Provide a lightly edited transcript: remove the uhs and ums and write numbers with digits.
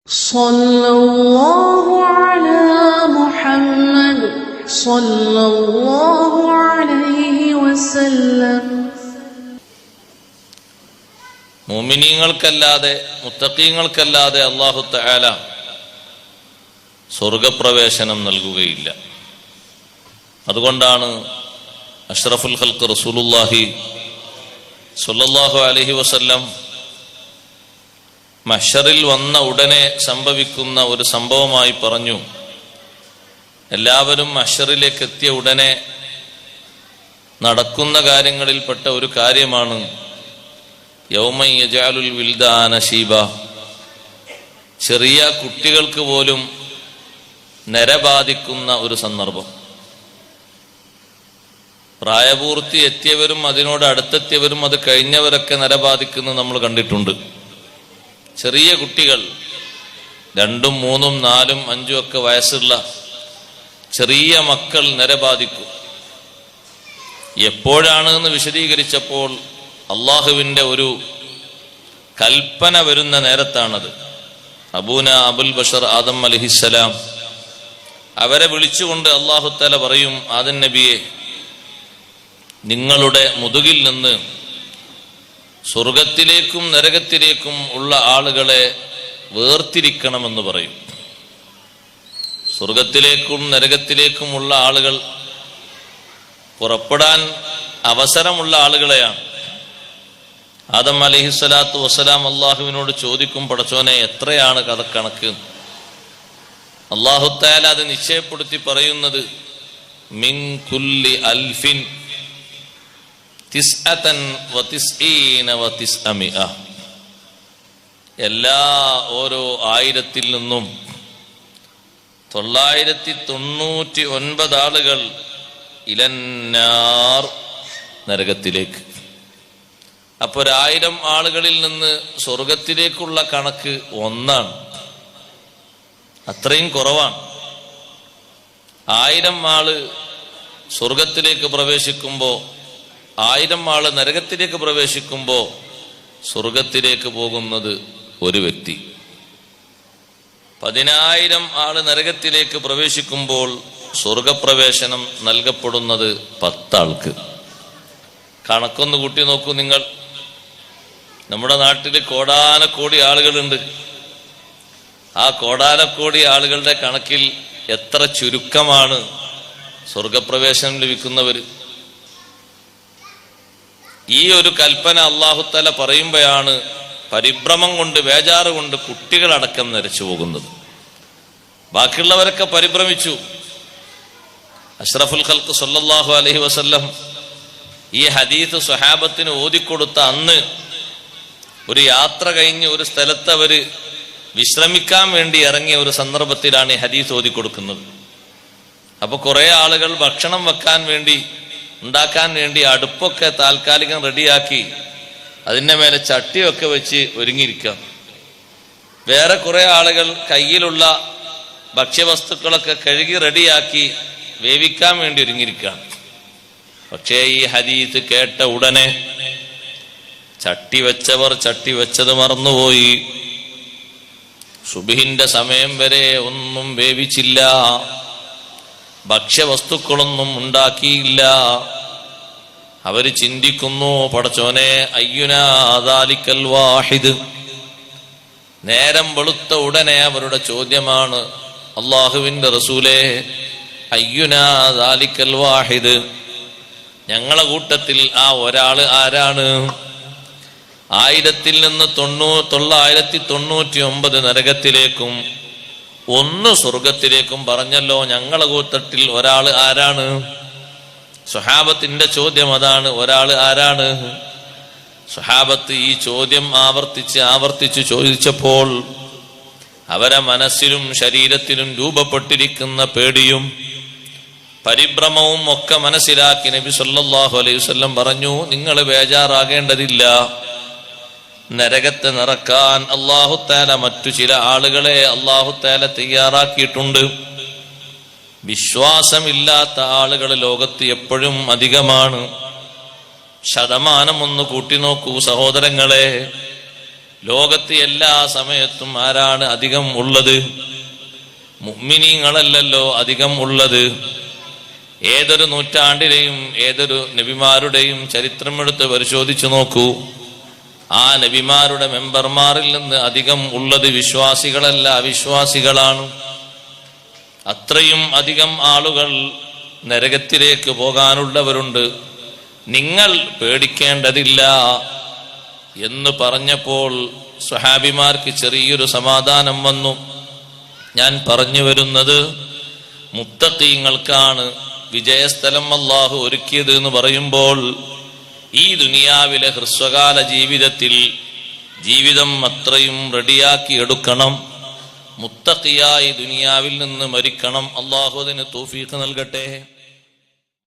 സല്ലല്ലാഹു അലാ മുഹമ്മദ് സല്ലല്ലാഹു അലൈഹി വസല്ലം. മുഅ്മിനീങ്ങൾക്കല്ലാതെ മുത്തഖീങ്ങൾക്കല്ലാതെ അല്ലാഹു തആല സ്വർഗപ്രവേശനം നൽകുകയില്ല. അതുകൊണ്ടാണ് അഷ്റഫുൽ ഖൽഖ് റസൂലുള്ളാഹി സ്വല്ലല്ലാഹു അലൈഹി വസല്ലം മഹ്ശറിൽ വന്ന ഉടനെ സംഭവിക്കുന്ന ഒരു സംഭവമായി പറഞ്ഞു, എല്ലാവരും മഹ്ശറിലേക്ക് എത്തിയ ഉടനെ നടക്കുന്ന കാര്യങ്ങളിൽപ്പെട്ട ഒരു കാര്യമാണ് യൗമൻ യജഅലുൽ വിൽദാന ശീബ. ചെറിയ കുട്ടികൾക്ക് പോലും നരബാധിക്കുന്ന ഒരു സന്ദർഭം. പ്രായപൂർത്തി എത്തിയവരും അതിനോട് അടുത്തെത്തിയവരും അത് കഴിഞ്ഞവരൊക്കെ നരബാധിക്കുന്നത് നമ്മൾ കണ്ടിട്ടുണ്ട്. ചെറിയ കുട്ടികൾ 2, 3, 4, 5 ഒക്കെ വയസ്സുള്ള ചെറിയ മക്കൾ നരബാധിക്കും. എപ്പോഴാണ് എന്ന് വിശദീകരിച്ചപ്പോൾ അള്ളാഹുവിൻ്റെ ഒരു കൽപ്പന വരുന്ന നേരത്താണത്. അബൂന അബുൽ ബഷർ ആദം അലൈഹിസ്സലാം അവരെ വിളിച്ചുകൊണ്ട് അല്ലാഹു തആല പറയും, ആദം നബിയെ, നിങ്ങളുടെ മുതുകിൽ നിന്ന് സ്വർഗത്തിലേക്കും നരകത്തിലേക്കും ഉള്ള ആളുകളെ വേർതിരിക്കണമെന്ന് പറയും. സ്വർഗത്തിലേക്കും നരകത്തിലേക്കും ഉള്ള ആളുകൾ പുറപ്പെടാൻ അവസരമുള്ള ആളുകളെയാണ്. ആദം അലൈഹിസ്സലാത്തു വസ്സലാം അള്ളാഹുവിനോട് ചോദിക്കും, പടച്ചോനെ, എത്രയാണ് കണക്ക്? അല്ലാഹു തആല അത് നിശ്ചയപ്പെടുത്തി പറയുന്നത്, മിൻ കുല്ലി അൽഫിൻ തിസ്അതൻ വതിസ്ഈന വതിസ്അമിഅ. എല്ലാ ഓരോ 1000-ൽ നിന്നും 999 ആളുകൾ ഇലന്നാർ, നരകത്തിലേക്ക്. അപ്പൊ 1000 ആളുകളിൽ നിന്ന് സ്വർഗത്തിലേക്കുള്ള കണക്ക് 1. അത്രയും കുറവാണ്. 1000 ആള് സ്വർഗത്തിലേക്ക് പ്രവേശിക്കുമ്പോ 1000 ആള് നരകത്തിലേക്ക് പ്രവേശിക്കുമ്പോ സ്വർഗത്തിലേക്ക് പോകുന്നത് ഒരു വ്യക്തി. 10,000 ആള് നരകത്തിലേക്ക് പ്രവേശിക്കുമ്പോൾ സ്വർഗപ്രവേശനം നൽകപ്പെടുന്നത് 10 ആൾക്ക്. കണക്കൊന്ന് കൂട്ടി നോക്കൂ നിങ്ങൾ. നമ്മുടെ നാട്ടിൽ കോടാനക്കോടി ആളുകളുണ്ട്. ആ കോടാനക്കോടി ആളുകളുടെ കണക്കിൽ എത്ര ചുരുക്കമാണ് സ്വർഗപ്രവേശനം ലഭിക്കുന്നവർ. ഈ ഒരു കൽപ്പന അല്ലാഹു തആല പറയുമ്പോഴാണ് പരിഭ്രമം കൊണ്ട്, ബേജാറ് കൊണ്ട് കുട്ടികളടക്കം നരച്ചു പോകുന്നത്. ബാക്കിയുള്ളവരൊക്കെ പരിഭ്രമിച്ചു. അഷ്റഫുൽ ഖൽഖ് സല്ലല്ലാഹു അലൈഹി വസല്ലം ഈ ഹദീസ് സ്വഹാബത്തിന് ഓതിക്കൊടുത്ത അന്ന് ഒരു യാത്ര കഴിഞ്ഞ് ഒരു സ്ഥലത്ത് അവര് വിശ്രമിക്കാൻ വേണ്ടി ഇറങ്ങിയ ഒരു സന്ദർഭത്തിലാണ് ഈ ഹദീസ് ഓതിക്കൊടുക്കുന്നത്. അപ്പൊ കുറെ ആളുകൾ ഭക്ഷണം വെക്കാൻ വേണ്ടി, ഉണ്ടാക്കാൻ വേണ്ടി അടുപ്പൊക്കെ താൽക്കാലികം റെഡിയാക്കി അതിൻ്റെ മേലെ ചട്ടിയൊക്കെ വെച്ച് ഒരുങ്ങിയിരിക്കാം. വേറെ കുറെ ആളുകൾ കയ്യിലുള്ള ഭക്ഷ്യവസ്തുക്കളൊക്കെ കഴുകി റെഡിയാക്കി വേവിക്കാൻ വേണ്ടി ഒരുങ്ങിയിരിക്കാം. പക്ഷേ ഈ ഹദീസ് കേട്ട ഉടനെ ചട്ടി വെച്ചവർ ചട്ടി വെച്ചത് മറന്നുപോയി. സുബ്ഹിന്റെ സമയം വരെ ഒന്നും വേവിച്ചില്ല, ഭക്ഷ്യവസ്തുക്കളൊന്നും ഉണ്ടാക്കിയില്ല. അവര് ചിന്തിക്കുന്നു, പടച്ചോനെ, അയ്യുനാ ദാലിക്കൽ വാഹിദ്. നേരം വെളുത്ത ഉടനെ അവരുടെ ചോദ്യമാണ്, അല്ലാഹുവിന്റെ റസൂലേ, അയ്യുനാ ദാലിക്കൽ വാഹിദ്, ഞങ്ങളെ കൂട്ടത്തിൽ ആ ഒരാള് ആരാണ്? 1000-ൽ നിന്ന് 999 നരകത്തിലേക്കും 1 സ്വർഗത്തിലേക്കും പറഞ്ഞല്ലോ. ഞങ്ങളെ കൂട്ടത്തിൽ ഒരാൾ ആരാണ്? സ്വഹാബത്തിന്റെ ചോദ്യം അതാണ്, ഒരാൾ ആരാണ്? സ്വഹാബത്ത് ഈ ചോദ്യം ആവർത്തിച്ച് ചോദിച്ചപ്പോൾ അവരെ മനസ്സിലും ശരീരത്തിലും രൂപപ്പെട്ടിരിക്കുന്ന പേടിയും പരിഭ്രമവും ഒക്കെ മനസ്സിലാക്കി നബി സല്ലല്ലാഹു അലൈഹി വസല്ലം പറഞ്ഞു, നിങ്ങൾ ബേജാറാകേണ്ടതില്ല. നരകത്തെ നിറക്കാൻ അല്ലാഹു തആല മറ്റു ചില ആളുകളെ അല്ലാഹു തആല തയ്യാറാക്കിയിട്ടുണ്ട്. വിശ്വാസമില്ലാത്ത ആളുകൾ ലോകത്ത് എപ്പോഴും അധികമാണ്. ശതമാനം ഒന്ന് കൂട്ടി നോക്കൂ സഹോദരങ്ങളെ. ലോകത്ത് എല്ലാ സമയത്തും ആരാണ് അധികം ഉള്ളത്? മുഅ്മിനീങ്ങളല്ലല്ലോ അധികം ഉള്ളത്. ഏതൊരു നൂറ്റാണ്ടിലെയും ഏതൊരു നബിമാരുടെയും ചരിത്രമെടുത്ത് പരിശോധിച്ചു നോക്കൂ. ആ നബിമാരുടെ മെമ്പർമാരിൽ നിന്ന് അധികം ഉള്ളത് വിശ്വാസികളല്ല, അവിശ്വാസികളാണ്. അത്രയും അധികം ആളുകൾ നരകത്തിലേക്ക് പോകാനുള്ളവരുണ്ട്. നിങ്ങൾ പേടിക്കേണ്ടതില്ല എന്ന് പറഞ്ഞപ്പോൾ സ്വഹാബിമാർക്ക് ചെറിയൊരു സമാധാനം വന്നു. ഞാൻ പറഞ്ഞു വരുന്നത്, മുത്തഖീങ്ങൾക്കാണ് വിജയസ്ഥലം അല്ലാഹു ഒരുക്കിയത് എന്ന് പറയുമ്പോൾ ഈ ദുനിയാവിലെ ഹ്രസ്വകാല ജീവിതം അത്രയും റെഡിയാക്കി എടുക്കണം. മുത്തഖിയായി ദുനിയാവിൽ നിന്ന് മരിക്കണം. അല്ലാഹു അതിന് തൗഫീഖ് നൽകട്ടെ.